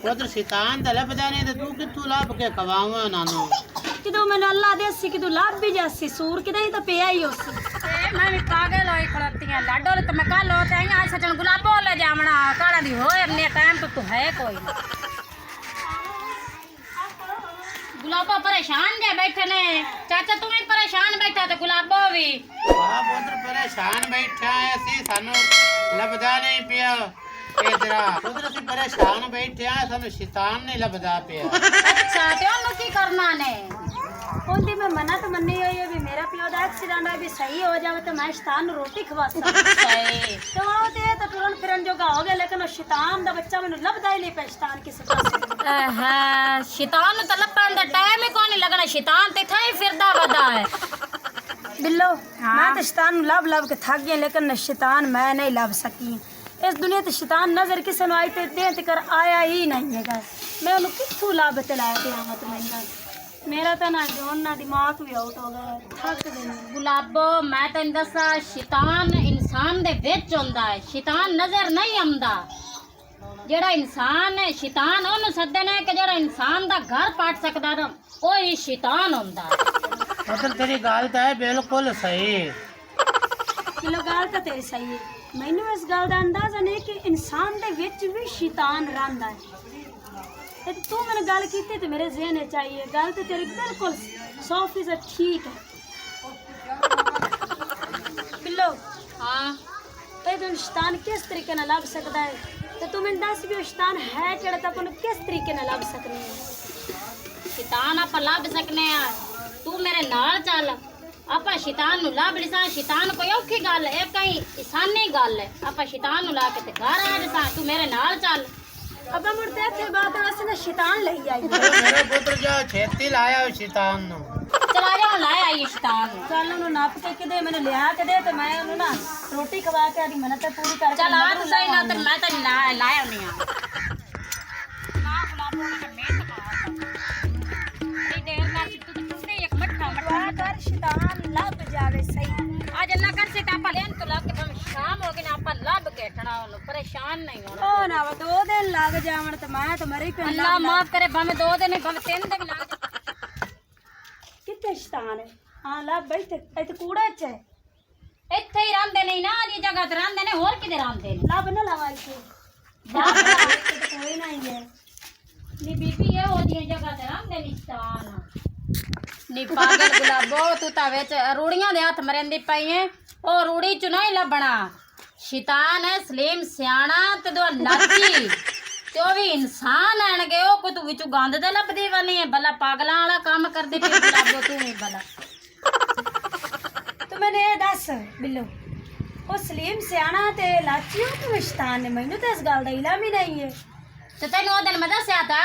ਉਧਰ ਸ਼ੈਤਾਨ ਤਾਂ ਲੱਭਦਾ ਨਹੀਂ ਤੇ ਤੂੰ ਕਿੱਥੋਂ ਲੱਭ ਕੇ ਖਵਾਵਾਂ ਉਹਨਾਂ ਨੂੰ ਕਿਦੋਂ ਮੈਨੂੰ ਅੱਲਾ ਦੇਸੀ ਕਿਦੋਂ ਲੱਭ ਵੀ ਜਾਸੀ ਸੂਰ ਕਿਦਾਂ ਹੀ ਤਾਂ ਪਿਆ ਹੀ ਉਸ मैं भी पागल होई खड़ती है लाडो तो मैं कल होते हैं आज सचन गुलाबो ले जावना काला दी होए अपने टाइम तो तू है कोई ना गुलाबो परेशान जे बैठे ने चाचा तू भी परेशान बैठा ते गुलाबो भी ਆਪ ਉਧਰ ਪਰੇਸ਼ਾਨ ਬੈਠਾ ਹੈ ਅਸੀਂ ਸਾਨੂੰ ਲੱਭਦਾ ਨਹੀਂ ਪਿਆ ਇਧਰ ਉਧਰ ਅਸੀਂ ਪਰੇਸ਼ਾਨ ਬੈਠੇ ਆ ਸਾਨੂੰ ਸ਼ੈਤਾਨ ਨਹੀਂ ਲੱਭਦਾ ਪਿਆ अच्छा ते ओनु की करना ने ਉਹਦੀ ਮੈਂ ਮਨਾ ਤਾਂ ਮੰਨੀ ਹੋਈ ਹੈ ਵੀ ਮੇਰਾ ਪਿਓ ਦਾ ਐਕਸੀਡੈਂਟ ਹੈ ਵੀ ਸਹੀ ਹੋ ਜਾਵੇ ਤਾਂ ਮੈਂ ਸ਼ੈਤਾਨ ਨੂੰ ਰੋਟੀ ਖਵਾ ਸਕਾਂ सही ਤੇ ਉਹ ਤੇ ਤਾਂ ਤੁਰਨ ਫਿਰਨ ਜੋਗਾ ਹੋ ਗਿਆ ਲੇਕਿਨ ਉਹ ਸ਼ੈਤਾਨ ਦਾ ਬੱਚਾ ਮੈਨੂੰ ਲੱਭਦਾ ਹੀ ਨਹੀਂ ਪਿਆ ਸ਼ੈਤਾਨ ਕਿਸੇ ਪਾਸੇ हाँ शैतान तो लपन दा टाइम ही कोई नहीं लगना शैतान ते थाई फिरदा वदा है बिल्लो मैं तो शैतान ਨੂੰ ਲੱਭ ਲੱਭ ਕੇ ਥੱਕ ਗਿਆ ਲੇਕਿਨ ਸ਼ੈਤਾਨ ਮੈਂ ਨਹੀਂ ਲੱਭ ਸਕੀ ਇਸ ਦੁਨੀਆ ਤੇ ਸ਼ੈਤਾਨ ਨਜ਼ਰ ਕਿਸੇ ਨੂੰ ਆਈ ਤੇ ਦੇਹ ਤੇ ਕਰ ਆਇਆ ਹੀ ਨਹੀਂ ਹੈਗਾ ਮੈਂ ਉਹਨੂੰ ਕਿੱਥੋਂ ਲੱਭ ਤੇ ਲਾਇਆ ਤੇ ਆਵਾਂ ਤੇ ਮੈਂ ਮੇਰਾ ਤਾਂ ਨਾ ਜੋਨ ਨਾ ਦਿਮਾਗ ਵੀ ਆਊਟ ਹੋ ਗਿਆ ਥੱਕ ਗਈ गुलाबो मैं तेन दसा शैतान इंसान दे विच हुंदा है शैतान नजर नहीं आंदा जेड़ा इंसान है शैतान ओनू सदे ने कि जेड़ा इंसान दा घर पाट सकदा ना ओ ही शैतान हुंदा ਉਧਰ ਤੇਰੀ ਗੱਲ ਤਾਂ ਹੈ ਬਿਲਕੁਲ ਸਹੀ ਕਿਲੋ ਗੱਲ ਤਾਂ ਤੇਰੀ ਸਹੀ ਹੈ ਮੈਨੂੰ ਇਸ ਗੱਲ ਦਾ ਅੰਦਾਜ਼ਾ ਨਹੀਂ ਕਿ ਇਨਸਾਨ ਦੇ ਵਿੱਚ ਵੀ ਸ਼ੈਤਾਨ ਰਹਿੰਦਾ ਹੈ ਤੇ ਤੂੰ ਮੈਨੂੰ ਗੱਲ ਕੀਤੀ ਤੇ ਮੇਰੇ ਜ਼ਿਹਨ ਵਿੱਚ ਆਈ ਹੈ ਗੱਲ ਤੇ ਤੇਰੀ ਬਿਲਕੁਲ 100% ਠੀਕ ਹੈ ਬਿੱਲੋ हाँ ਤੇ ਤੂੰ ਸ਼ੈਤਾਨ ਕਿਸ ਤਰੀਕੇ ਨਾਲ ਲੱਭ ਸਕਦਾ ਹੈ ਤੇ ਤੂੰ ਮੈਨੂੰ ਦੱਸ ਵੀ ਉਹ ਸ਼ੈਤਾਨ ਹੈ ਕਿਹੜਾ ਤਾਂ ਆਪਾਂ ਨੂੰ ਕਿਸ ਤਰੀਕੇ ਨਾਲ ਲੱਭ ਸਕਨੇ ਹਾਂ शैतान आप लभ सकने आ तू मेरे नाल चल ਆਪਾਂ ਸ਼ੈਤਾਨ ਨੂੰ ਲੱਭ ਲਿਸਾਂ ਸ਼ੈਤਾਨ ਕੋਈ ਔਖੀ ਗੱਲ ਹੈ ਕਈ ਆਸਾਨੀ ਗੱਲ ਹੈ ਆਪਾਂ ਸ਼ੈਤਾਨ ਨੂੰ ਲਾ ਕੇ ਤੇ ਘਰ ਆ ਜਾਸਾਂ ਤੂੰ ਮੇਰੇ ਨਾਲ ਚੱਲ ਅੱਬਾ ਮੁੜ ਤੇ ਇੱਥੇ ਬਾਤ ਵਾਸਤੇ ਨਾ ਸ਼ੈਤਾਨ ਲਈ ਆਈ ਮੇਰੇ ਪੁੱਤਰ ਜਾ ਛੇਤੀ ਲਾਇਆ ਸ਼ੈਤਾਨ ਨੂੰ ਚਲਾ ਜਾ ਲੈ ਆਈ ਸ਼ੈਤਾਨ ਨੂੰ ਚੱਲ ਉਹਨੂੰ ਨੱਪ ਕੇ ਕਿਦੇ ਮੈਨੂੰ ਲਿਆ ਕੇ ਦੇ ਤੇ ਮੈਂ ਉਹਨੂੰ ਨਾ ਰੋਟੀ ਖਵਾ ਕੇ ਆਦੀ ਮਿਹਨਤ ਪੂਰੀ ਕਰਕੇ ਚੱਲ ਆ ਤੂੰ ਸਹੀ ਨਾ ਤੇ ਮੈਂ ਤਾਂ ਲਾਇਆ ਆਉਣੀ ਆ ਨਾ ਗੁਲਾਬੋ ਨੇ ਮਿਹਨਤ ਕਰ ਦੇਰ ਨਾਲ ਤੂੰ ਤੇ ਟੁੱਟੇ ਇੱਕ ਮੱਠਾ ਦੁਆ ਕਰ ਸ਼ੈਤਾਨ ਲੱਭ ਜਾਵੇ ਸਹੀ आज अल्लाह कर से ਆਪਾਂ ਲੈਣ ਤੋਂ ਲੱਗ ਕੇ ਭਾਵੇਂ ਸ਼ਾਮ ਹੋ ਗਈ ਨਾ ਆਪਾਂ ਲੱਭ ਕੇ ਠਣਾ ਉਹਨੂੰ ਪਰੇਸ਼ਾਨ ਨਹੀਂ ਹੋਣਾ ਉਹ ਨਾ ਵਾ 2 ਦਿਨ ਲੱਗ ਜਾਵਣ ਤੇ ਮੈਂ ਤਾਂ ਮਰੀ ਪਈ ਅੱਲਾਹ ਮਾਫ ਕਰੇ ਭਾਵੇਂ 2 ਦਿਨ ਭਾਵੇਂ 3 ਦਿਨ ਲੱਗ ਜਾਣ ਕਿੱਥੇ ਸ਼ੈਤਾਨ ਹੈ ਹਾਂ ਲੱਭ ਬੈਠ ਇੱਥੇ ਕੂੜਾ ਚ ਹੈ ਇੱਥੇ ਹੀ ਰਹਿੰਦੇ ਨਹੀਂ ਨਾ ਦੀ ਜਗ੍ਹਾ ਤੇ ਰਹਿੰਦੇ ਨੇ ਹੋਰ ਕਿਤੇ ਰਹਿੰਦੇ ਨੇ ਲੱਭ ਨਾ ਲਵਾ ਇੱਥੇ ਲੱਭ ਨਾ। ਇੱਥੇ ਤਾਂ ਕੋਈ ਨਹੀਂ ਹੈ ਨੀ ਬੀਬੀ ਇਹ ਉਹਦੀਆਂ ਜਗ੍ਹਾ ਤੇ ਰਹਿੰਦੇ ਨਿਸ਼ਾਨ ਨੀ ਪਾਗਲ ਗੁਲਾਬੋ ਤੂੰ ਤਾਂ ਵਿੱਚ ਰੂੜੀਆਂ ਦੇ ਹੱਥ ਮਰੰਦੀ ਪਈ ਏ ਉਹ ਰੂੜੀ ਚ ਨਹੀਂ ਲੱਭਣਾ ਸ਼ੈਤਾਨ ਹੈ ਸਲੀਮ ਸਿਆਣਾ ਤੇ ਦੋ ਲਾਚੀ ਤੇ ਉਹ ਵੀ ਇਨਸਾਨ ਆਣਗੇ ਉਹ ਕੋਈ ਤੂੰ ਵਿੱਚੋਂ ਗੰਦ ਤੇ ਲੱਭਦੀ ਵਨੀ ਹੈ ਭਲਾ ਪਾਗਲਾਂ ਵਾਲਾ ਕੰਮ ਕਰਦੀ ਪਈ ਗੁਲਾਬੋ ਤੂੰ ਵੀ ਭਲਾ ਤੂੰ ਮੈਨੂੰ ਇਹ ਦੱਸ ਬਿੱਲੋ ਉਹ ਸਲੀਮ ਸਿਆਣਾ ਤੇ ਲਾਚੀ ਉਹ ਕਿਵੇਂ ਸ਼ੈਤਾਨ ਨੇ ਮੈਨੂੰ ਤਾਂ ਇਸ ਗੱਲ ਦਾ ਇਲਮ ਹੀ ਨਹੀਂ ਹੈ ਤੇ ਤੈਨੂੰ ਉਹ ਦਿਨ ਮੈਂ ਦੱਸਿਆ ਤਾ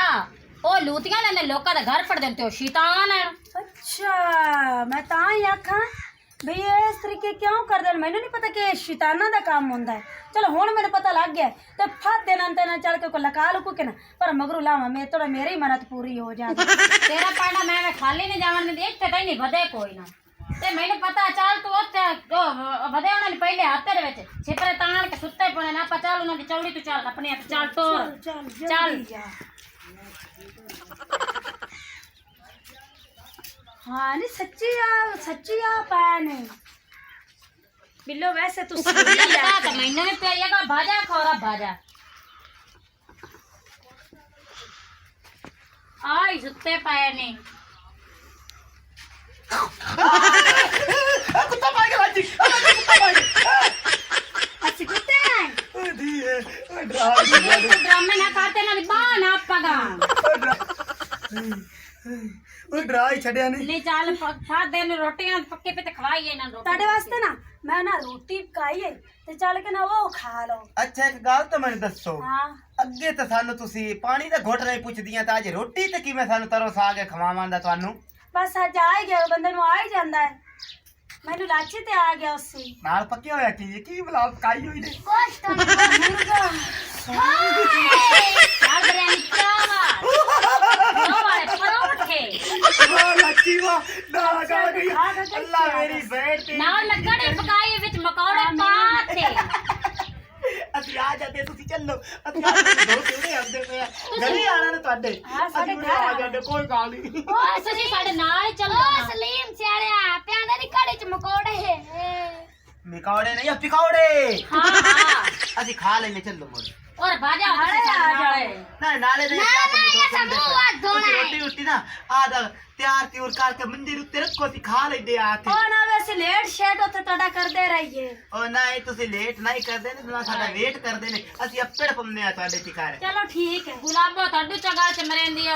ਉਹ ਲੂਤੀਆਂ ਲੈਂਦੇ ਲੋਕਾਂ ਦਾ ਘਰ ਫੜਦੇ ਤੇ ਉਹ ਸ਼ੈਤਾਨ ਹੈ ਅੱਛਾ ਮੈਂ ਤਾਂ ਹੀ ਆਖਾਂ ਵੀ ਇਹ ਇਸ ਤਰੀਕੇ ਕਿਉਂ ਕਰਦੇ ਨੇ ਮੈਨੂੰ ਨਹੀਂ ਪਤਾ ਕਿ ਇਹ ਸ਼ੈਤਾਨਾਂ ਦਾ ਕੰਮ ਹੁੰਦਾ ਹੈ ਚਲੋ ਹੁਣ ਮੈਨੂੰ ਪਤਾ ਲੱਗ ਗਿਆ ਤੇ ਫੱਦ ਦੇਣਾ ਤੇ ਨਾ ਚੱਲ ਕੇ ਕੋ ਲਕਾ ਲੁਕੂ ਕੇ ਨਾ ਪਰ ਮਗਰੂ ਲਾਵਾਂ ਮੈਂ ਥੋੜਾ ਮੇਰੀ ਮਿਹਨਤ ਪੂਰੀ ਹੋ ਜਾਵੇ ਤੇਰਾ ਪਾਣਾ ਮੈਂ ਖਾਲੀ ਨਹੀਂ ਜਾਵਣ ਦਿੰਦੀ ਇੱਥੇ ਤਾਂ ਹੀ ਨਹੀਂ ਵਧੇ ਕੋਈ ਨਾ ਤੇ ਮੈਨੂੰ ਪਤਾ ਚੱਲ ਤੂੰ ਉੱਥੇ ਵਧੇ ਉਹਨਾਂ ਨੇ ਪਹਿਲੇ ਹੱਥ ਦੇ ਵਿੱਚ ਛਿਪਰੇ ਤਾਣ ਕੇ ਸੁੱਤੇ ਪਣੇ ਨਾ ਆਪਾਂ ਚੱਲ ਉਹਨਾਂ ਦੀ ਚੌੜੀ ਤੂੰ ਚੱਲ ਆਪਣੇ ਹੱਥ ਚੱਲ ਟੋਰ ਚੱਲ ਚੱਲ। ਜਲਦੀ ਜਾ ਹਾਂ ਨਹੀਂ ਸੱਚੀ ਆ ਪੈਨ ਬਿੱਲੋ ਵੈਸੇ ਤੂੰ ਸਹੀ ਲੱਗਦਾ ਆ ਤਾਂ ਮੈਨੂੰ ਵੀ ਪਈਏਗਾ ਭਾਜਾ ਖੋਰਾ ਭਾਜਾ ਆਈ ਸੁੱਤੇ ਪਏ ਨੇ ਕੁੱਤਾ ਪਾਈ ਗਿਆ ਜੀ ਕੁੱਤਾ ਪਾਈ ਅੱਛਾ ਕੁੱਤੇ ਆਏ ਓਏ ਦੀ ਓਏ ਡਰਾ ड्रामे ना करते ना बाण आप पगा ਓਏ ਡਰਾ ਹੀ ਛੱਡਿਆ ਨਹੀਂ ले चाल फा देन रोटियां पक्के पे खवाइए ना रोटी ਤੁਹਾਡੇ ਵਾਸਤੇ ਨਾ ਮੈਂ ਨਾ ਰੋਟੀ ਪਕਾਈ ਹੈ ਤੇ ਚੱਲ ਕੇ ਨਾ ਉਹ ਖਾ ਲਓ ਅੱਛਾ ਇੱਕ ਗੱਲ ਤਾਂ ਮੈਨੂੰ ਦੱਸੋ ਹਾਂ ਅੱਗੇ ਤਾਂ ਸਾਨੂੰ ਤੁਸੀਂ ਪਾਣੀ ਦਾ ਘੁੱਟ ਨਹੀਂ ਪੁੱਛਦੀਆਂ ਤਾਂ ਅੱਜ ਰੋਟੀ ਤੇ ਕਿਵੇਂ ਸਾਨੂੰ ਤਰੋ ਸਾ ਕੇ ਖਵਾਵਾਂ ਦਾ ਤੁਹਾਨੂੰ ਬਸ ਅੱਜ ਆ ਹੀ ਗਿਆ ਬੰਦੇ ਨੂੰ ਆ ਹੀ ਜਾਂਦਾ ਹੈ ਮੈਨੂੰ ਲਾਚੀ ਤੇ ਆ ਗਿਆ ਉਸੇ ਨਾਲ ਪੱਕਿਆ ਹੋਇਆ ਕੀ ਬਲਾ ਪਕਾਈ ਹੋਈ ਨੇ गोश्त ਮੁਰਗਾ यार बिरयानी चावल दो वाले परोठे ਵਾਹ ਲੱਕੀ ਵਾਹ ਨਾ ਗਾ ਗਈ ਅੱਲਾ ਮੇਰੀ ਬੈਠ ਤੇ नाल लगड़े पकाई विच मकौड़े पाथे ਅਸੀਂ ਆ ਜਾਂਦੇ ਤੁਸੀਂ ਚੱਲੋ ਅਸੀਂ ਆ ਜਾਂਦੇ ਦੋ ਕਿਹੜੇ ਆਉਂਦੇ ਪਏ ਆ ਗਲੀ ਆਣਾ ਨੇ ਤੁਹਾਡੇ ਹਾਂ, ਸਾਡੇ ਅਸੀਂ ਘਰ ਆ ਜਾਂਦੇ ਕੋਈ ਗੱਲ ਨਹੀਂ ਓਏ ਤੁਸੀਂ ਸਾਡੇ ਨਾਲ ਹੀ ਚੱਲੋ ਓ ਨਾ। ਸਲੀਮ ਸਿਆਣਿਆ ਪਿਆਂਦਾ ਦੀ ਘੜੇ ਚ ਮਕੌੜੇ ਮਿਕਾਉੜੇ ਨਹੀਂ ਪਿਕਾਉੜੇ ਹਾਂ ਹਾਂ ਅਸੀਂ ਖਾ ਲੈਨੇ ਚੱਲੋ ਮੋੜ ਔਰ ਬਾਜਾ ਨਾਲੇ ਆ ਜਾਏ ਨਾ ਨਾਲੇ ਨਹੀਂ ਰੋਟੀ ਰੋਟੀ ਨਾ ਆਦਾ ਤਿਆਰ ਤਿਉਰ ਕਰਕੇ ਮੰਦਿਰ ਉੱਤੇ ਰੱਖੋ ਅਸੀਂ ਖਾ ਲੈਂਦੇ ਆ ਕੇ ਉਹ ਨਾ ਵੈਸੇ ਲੇਟ ਸ਼ੇਟ ਉੱਥੇ ਤੁਹਾਡਾ ਕਰਦੇ ਰਹੀਏ ਉਹ ਨਹੀਂ ਤੁਸੀਂ ਲੇਟ ਨਹੀਂ ਕਰਦੇ ਨੇ ਨਾ ਸਾਡਾ ਵੇਟ ਕਰਦੇ ਨੇ ਅਸੀਂ ਅੱਪੜ ਪੰਨੇ ਆ ਤੁਹਾਡੇ ਟਿਕਾਰੇ ਚਲੋ ਠੀਕ ਹੈ ਗੁਲਾਬੋ ਤੁਹਾਡੀ ਚਗਾ ਚ ਮਰੇਂਦੀ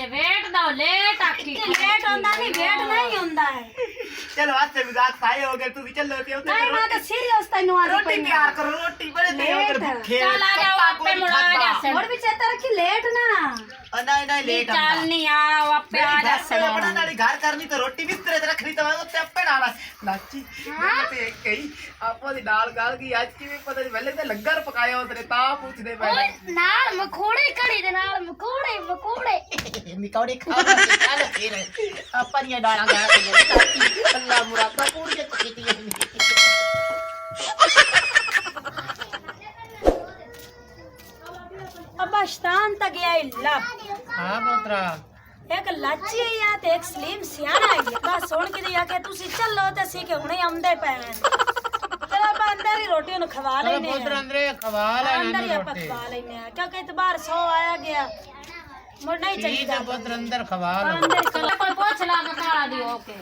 ਵੇਟ ਦਾ ਲੇਟ ਆਖੀ ਲੇਟ ਹੁੰਦਾ ਨਹੀਂ ਵੇਟ ਨਹੀਂ ਹੁੰਦਾ ਹੈ ਚਲੋ ਆਸੇ ਮਜ਼ਾਕ ਸਾਏ ਹੋ ਗਏ ਤੁਸੀਂ ਚੱਲੋ ਤੇ ਉੱਤੇ ਨਹੀਂ ਮੈਂ ਤਾਂ ਸੀਰੀਅਸ ਤੈਨੂੰ ਆਦੀ ਰੋਟੀ ਤਿਆਰ ਕਰੋ ਰੋਟੀ ਬੜੇ ਤੇ ਉਧਰ ਲੇਟ। ਭੁੱਖੇ ਚੱਲ ਆ ਜਾਓ, ਆਪੇ ਮੁੜਾ ਜਾ। ਹੋਰ ਵੀ ਚੇਤਾ ਰੱਖੀ ਲੇਟ ਨਾ ਨਹੀਂ ਨਹੀਂ ਲੇਟ ਆਉਂਦਾ ਚੱਲ ਨਹੀਂ ਆ ਆਪੇ ਆ ਜਾ ਆਪਣਾ ਨਾਲੇ ਘਰ ਕਰਨੀ ਤਾਂ ਰੋਟੀ ਬਿਸਤਰੇ ਤੇ ਰੱਖਣੀ ਤਾਂ ਉੱਤੇ ਆਪੇ ਨਾਲ ਨਾਚੀ ਮੈਂ ਤੇ ਕਹੀ ਆਪੋ ਦੀ ਨਾਲ ਗੱਲ ਕੀ ਅੱਜ ਕਿਵੇਂ ਪਤਾ ਨਹੀਂ ਪਹਿਲੇ ਤੇ ਲੰਗਰ ਪਕਾਇਆ ਉਤਰੇ ਤਾਂ ਪੁੱਛਦੇ ਪਏ ਓਏ ਨਾਲ ਮਖੋੜੇ ਘੜੇ ਦੇ ਨਾਲ ਮਕੌੜੇ ਮਿਕਾਉੜੇ ਖਾ ਲੈ ਫਿਰ ਆਪਾਂ ਦੀਆਂ ਡਾਲਾਂ ਗਾ ਕੇ ਅੱਲਾ ਮੁਰਾਦਾ ਪੂਰੀਆਂ ਕੀਤੀਆਂ अब स्थान तक गया लब ਹਾਂ ਪੁੱਤਰਾ एक लाची है या ते एक स्लिम सियाना है बस सुन के दिया के तुसी चलो ते सी के हुणे आंदे पे चलो अब अंदर ही रोटी नु खवा ਚਲੋ लेने ਪੁੱਤਰ ਅੰਦਰੇ ਖਵਾ ਲੈ अंदर ही ਇਹਨਾਂ आप ਰੋਟੀ खवा लेने हैं क्योंकि इतबार 100 आया गया मुड़ नहीं ਠੀਕ चाहिए ਹੈ ਪੁੱਤਰ ਅੰਦਰ ਖਵਾ ਲਓ अंदर ਚੱਲ ਕੋਈ ਪੁੱਛ ਲਾ ਕਰਾ ਦਿਓ ਓਕੇ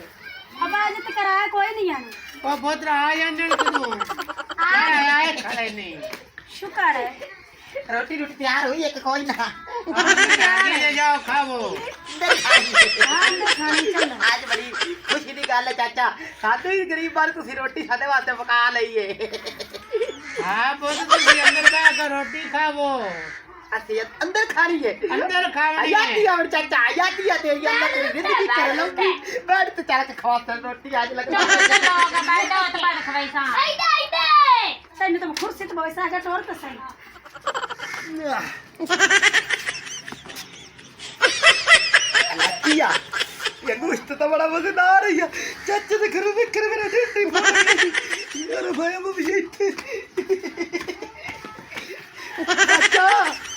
अब आज तक कराया कोई नहीं आना ਉਹ ਪੁੱਤਰ ਆ ਜਾਂਦੇ ਕਦੋਂ ਆਏ ਖੜੇ ਨਹੀਂ शुक्र है ਰੋਟੀ ਰੋਟੀ ਤਿਆਰ ਹੋਈ ਇੱਕ ਕੋਈ ਨਾ ਆਗੇ ਲੈ ਜਾਓ ਖਾਵੋ हाँ अंदर खानी चल ਅੱਜ ਬੜੀ ਖੁਸ਼ੀ ਦੀ ਗੱਲ ਹੈ ਚਾਚਾ ਸਾਡੇ ਹੀ ਗਰੀਬ ਬਾਰੇ ਤੁਸੀਂ ਰੋਟੀ ਸਾਡੇ ਵਾਸਤੇ ਪਕਾ ਲਈਏ ਹਾਂ ਪੁੱਤ ਤੁਸੀਂ ਅੰਦਰ ਬੈ ਕੇ ਰੋਟੀ ਖਾਵੋ ਅਸੀਂ ਅੰਦਰ ਖਾਣੀ ਹੈ ਅੰਦਰ ਖਾਵਣੀ ਆਯਾਤੀ ਹੈ ਆਵਰ ਚਾਚਾ ਆਯਾਤੀ ਆ ਤੇ ਅੱਲਾ ਤੇਰੀ ਜ਼ਿੰਦਗੀ ਕਰ ਲਊਗੀ ਬੈਠ ਤੇ ਚੱਲ ਕੇ ਖਵਾ ਤਾ ਰੋਟੀ ਅੱਜ ਲੱਗ ਚੱਲ ਚੱਲੋ ਗਾ ਬੈਠੋ ਤੇ ਬਾਅਦ ਖਵਾਈ ਸਾਂ ਆਈਦੇ तेन तो कुर्सी तो बैसा के तोड़ तो सही आयतिया ये गोश्त तो बड़ा मजेदार है चाचा के घर में कर मेरा ढेर यार भाई अब भी चाचा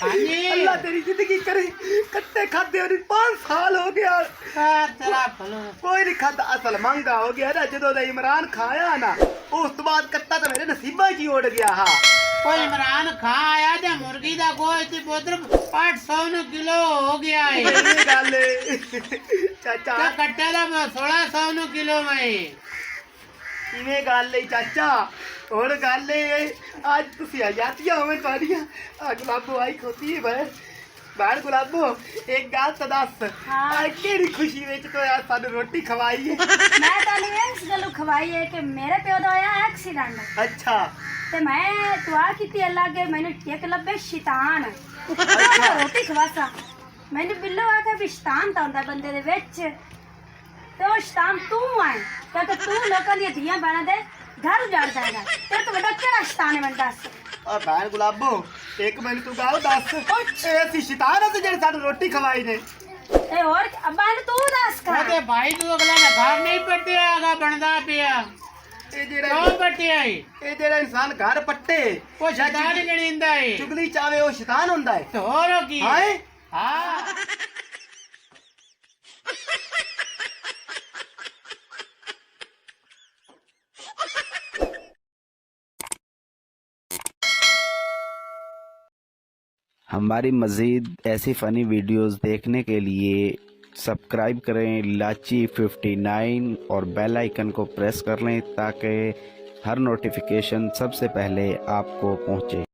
ਹਾਂਜੀ अल्लाह तेरी जिंदगी करे कट्टे खाते और 5 साल हो गया ਤੇਰਾ ਭਲੋ कोई नहीं खाता असल महंगा हो गया ना जो दा इमरान खाया ना उस तो बाद कट्टा तो मेरे नसीबा च ही उड़ गया हा ਕੋਈ ਇਮਰਾਨ ਖਾਨ ਆਇਆ ਤੇ ਮੁਰਗੀ ਦਾ ਗੋਸ਼ਤ ਪੁੱਤਰ 800 ਨੂੰ ਕਿਲੋ ਹੋ ਗਿਆ ਹੈ ये गल चाचा ਤੇ ਕੱਟੇ ਦਾ 1600 ਨੂੰ ਕਿਲੋ ਮੈਂ ਕਿਵੇਂ ਗੱਲ ਹੈ ਚਾਚਾ ਹੁਣ ਗੱਲ ਇਹ ਅੱਜ ਤੁਸੀਂ ਆਜ਼ਾਦੀਆਂ ਹੋਵੇਂ ਤੁਹਾਡੀਆਂ ਆ ਗੁਲਾਬੋ ਆਈ ਖੋਤੀ ਹੈ ਬਾਹਰ ਗੁਲਾਬੋ ਇੱਕ ਗੱਲ ਤਾਂ ਦੱਸ ਆ ਕਿਹੜੀ ਖੁਸ਼ੀ ਵਿੱਚ ਤੂੰ ਆ ਸਾਨੂੰ ਰੋਟੀ ਖਵਾਈ ਹੈ मैं ताली इस गल्लू खवाई है कि मेरे प्यो दा होया एक्सीडेंट ਅੱਛਾ ते मैं दुआ कीती अल्लाह के मैंने एक लब्बे शैतान ਉਹਨੂੰ ਰੋਟੀ ਖਵਾਸਾ ਮੈਨੂੰ ਬਿੱਲੋ ਆ ਕੇ ਵੀ ਸ਼ੈਤਾਨ ਤਾਂ ਹੁੰਦਾ ਬੰਦੇ ਦੇ ਵਿੱਚ ਤੇ ਉਹ ਸ਼ੈਤਾਨ ਤੂੰ ਹੈ ਕਿਉਂਕਿ ਤੂੰ ਲੋਕਾਂ ਦੀਆਂ ਧੀਆਂ ਬਣਾ ਦੇ ਘਰ ਉਜਾੜ ਜਾਏਗਾ ਤੇਰੇ ਤੋਂ ਵੱਡਾ ਕਿਹੜਾ ਸ਼ੈਤਾਨ ਹੈ ਮੈਨੂੰ ਦੱਸ ਆ ਬਾਹਰ ਗੁਲਾਬੋ ਇੱਕ ਮੈਨੂੰ ਤੂੰ ਗੱਲ ਦੱਸ ਇਹ ਅਸੀਂ ਸ਼ੈਤਾਨ ਆ ਤੇ ਜਿਹੜੇ ਸਾਨੂੰ ਰੋਟੀ ਖਵਾਈ ਨੇ ਤੇ ਹੋਰ ਅੱਬਾ ਨੂੰ ਤੂੰ ਦੱਸ ਕਰ ਉਹਦੇ ਭਾਈ ਨੂੰ ਅਗਲਾ ਨੇ ਘਰ ਨਹੀਂ ਪੱਟਿਆਗਾ ਬਣਦਾ ਪਿਆ ਇਹ ਜਿਹੜਾ ਕਿਉਂ ਪੱਟਿਆ ਏ ਇਹ ਜਿਹੜਾ ਇਨਸਾਨ ਘਰ ਪੱਟੇ ਉਹ ਸ਼ੈਤਾਨ ਹੀ ਗਣਿੰਦਾ ਏ ਚੁਗਲੀ ਚਾਵੇ ਉਹ ਸ਼ੈਤਾਨ ਹੁੰਦਾ ਹੈ ਤੇ ਹੋਰ ਕੀ ਹਾਏ ਹਾਂ हमारी मज़ीद ऐसी फ़नी वीडियोस देखने के लिए सब्सक्राइब करें लाची 59 और बेल आइकन को प्रेस कर लें ताकि हर नोटिफिकेशन सबसे पहले आपको पहुंचे।